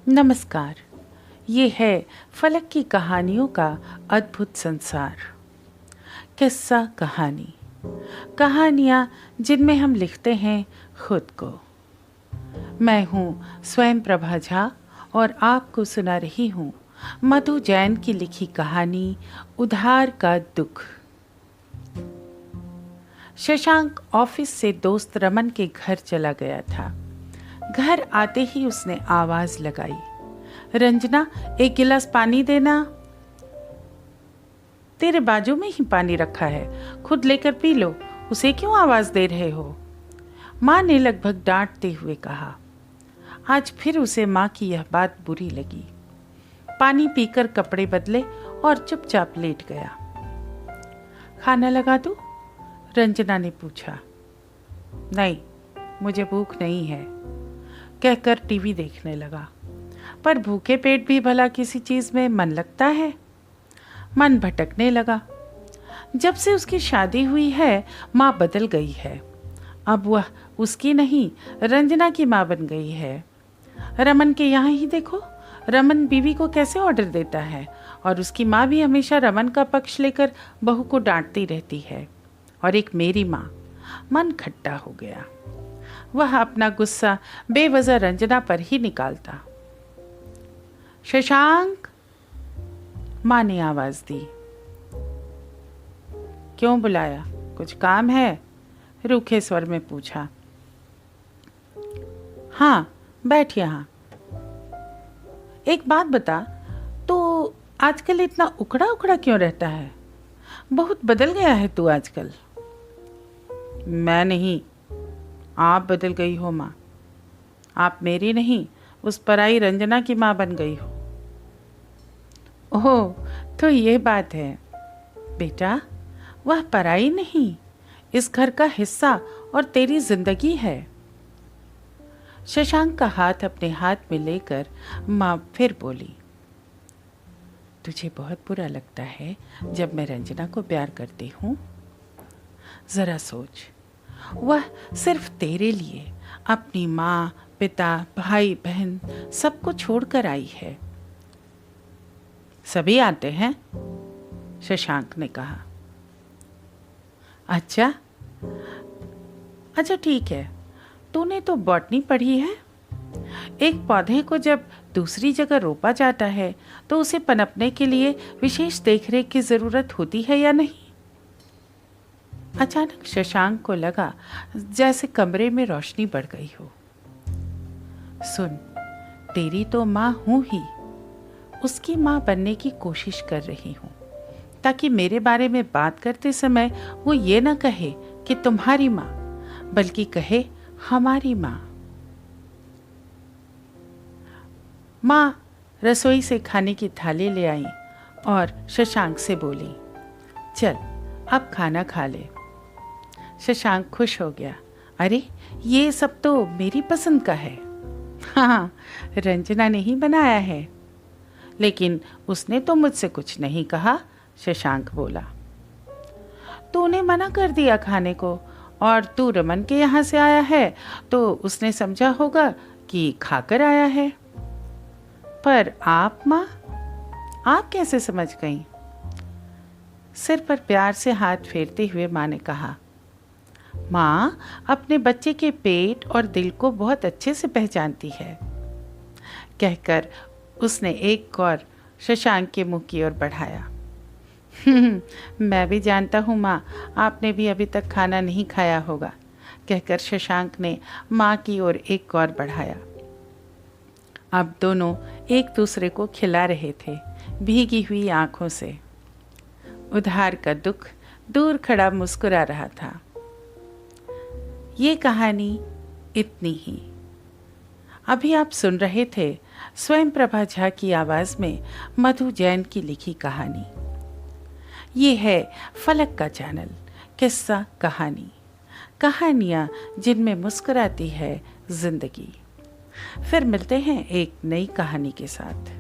नमस्कार। ये है फलक की कहानियों का अद्भुत संसार। किस्सा कहानी, कहानियाँ जिनमें हम लिखते हैं खुद को। मैं हूँ स्वयं प्रभा झा और आपको सुना रही हूँ मधु जैन की लिखी कहानी उधार का दुख। शशांक ऑफिस से दोस्त रमन के घर चला गया था। घर आते ही उसने आवाज लगाई, रंजना एक गिलास पानी देना। तेरे बाजू में ही पानी रखा है, खुद लेकर पी लो, उसे क्यों आवाज दे रहे हो? माँ ने लगभग डांटते हुए कहा। आज फिर उसे माँ की यह बात बुरी लगी। पानी पीकर कपड़े बदले और चुपचाप लेट गया। खाना लगा दूं? रंजना ने पूछा। नहीं, मुझे भूख नहीं है, कहकर टीवी देखने लगा। पर भूखे पेट भी भला किसी चीज में मन लगता है। मन भटकने लगा। जब से उसकी शादी हुई है माँ बदल गई है। अब वह उसकी नहीं रंजना की माँ बन गई है। रमन के यहाँ ही देखो, रमन बीवी को कैसे ऑर्डर देता है और उसकी माँ भी हमेशा रमन का पक्ष लेकर बहू को डांटती रहती है। और एक मेरी माँ। मन खट्टा हो गया। वह अपना गुस्सा बेवजह रंजना पर ही निकालता। शशांक, माँ ने आवाज दी। क्यों बुलाया? कुछ काम है? रूखे स्वर में पूछा। हाँ, बैठ यहाँ। एक बात बता, तो आजकल इतना उखड़ा उखड़ा क्यों रहता है? बहुत बदल गया है तू आजकल। मैं नहीं, आप बदल गई हो माँ। आप मेरी नहीं, उस पराई रंजना की माँ बन गई हो। ओह, तो ये बात है। बेटा, वह पराई नहीं, इस घर का हिस्सा और तेरी जिंदगी है। शशांक का हाथ अपने हाथ में लेकर माँ फिर बोली। तुझे बहुत बुरा लगता है जब मैं रंजना को प्यार करती हूँ? जरा सोच, वह सिर्फ तेरे लिए अपनी माँ, पिता, भाई, बहन सबको छोड़कर आई है। सभी आते हैं, शशांक ने कहा। अच्छा अच्छा, ठीक है। तूने तो बॉटनी पढ़ी है। एक पौधे को जब दूसरी जगह रोपा जाता है तो उसे पनपने के लिए विशेष देखरेख की जरूरत होती है या नहीं? अचानक शशांक को लगा जैसे कमरे में रोशनी बढ़ गई हो। सुन, तेरी तो माँ हूं ही, उसकी माँ बनने की कोशिश कर रही हूं, ताकि मेरे बारे में बात करते समय वो ये ना कहे कि तुम्हारी माँ, बल्कि कहे हमारी माँ। माँ रसोई से खाने की थाली ले आई और शशांक से बोली, चल अब खाना खा ले। शशांक खुश हो गया। अरे, ये सब तो मेरी पसंद का है। हाँ, रंजना ने ही बनाया है। लेकिन उसने तो मुझसे कुछ नहीं कहा, शशांक बोला। तूने मना कर दिया खाने को, और तू रमन के यहाँ से आया है तो उसने समझा होगा कि खाकर आया है। पर आप माँ, आप कैसे समझ गईं? सिर पर प्यार से हाथ फेरते हुए माँ ने कहा। माँ अपने बच्चे के पेट और दिल को बहुत अच्छे से पहचानती है, कहकर उसने एक कौर शशांक के मुंह की ओर बढ़ाया। मैं भी जानता हूँ माँ, आपने भी अभी तक खाना नहीं खाया होगा, कहकर शशांक ने माँ की ओर एक कौर बढ़ाया। अब दोनों एक दूसरे को खिला रहे थे, भीगी हुई आंखों से। उधार का दुख दूर खड़ा मुस्कुरा रहा था। ये कहानी इतनी ही। अभी आप सुन रहे थे स्वयं प्रभा झा की आवाज में मधु जैन की लिखी कहानी। ये है फलक का चैनल, किस्सा कहानी, कहानियाँ जिनमें मुस्कुराती है जिंदगी। फिर मिलते हैं एक नई कहानी के साथ।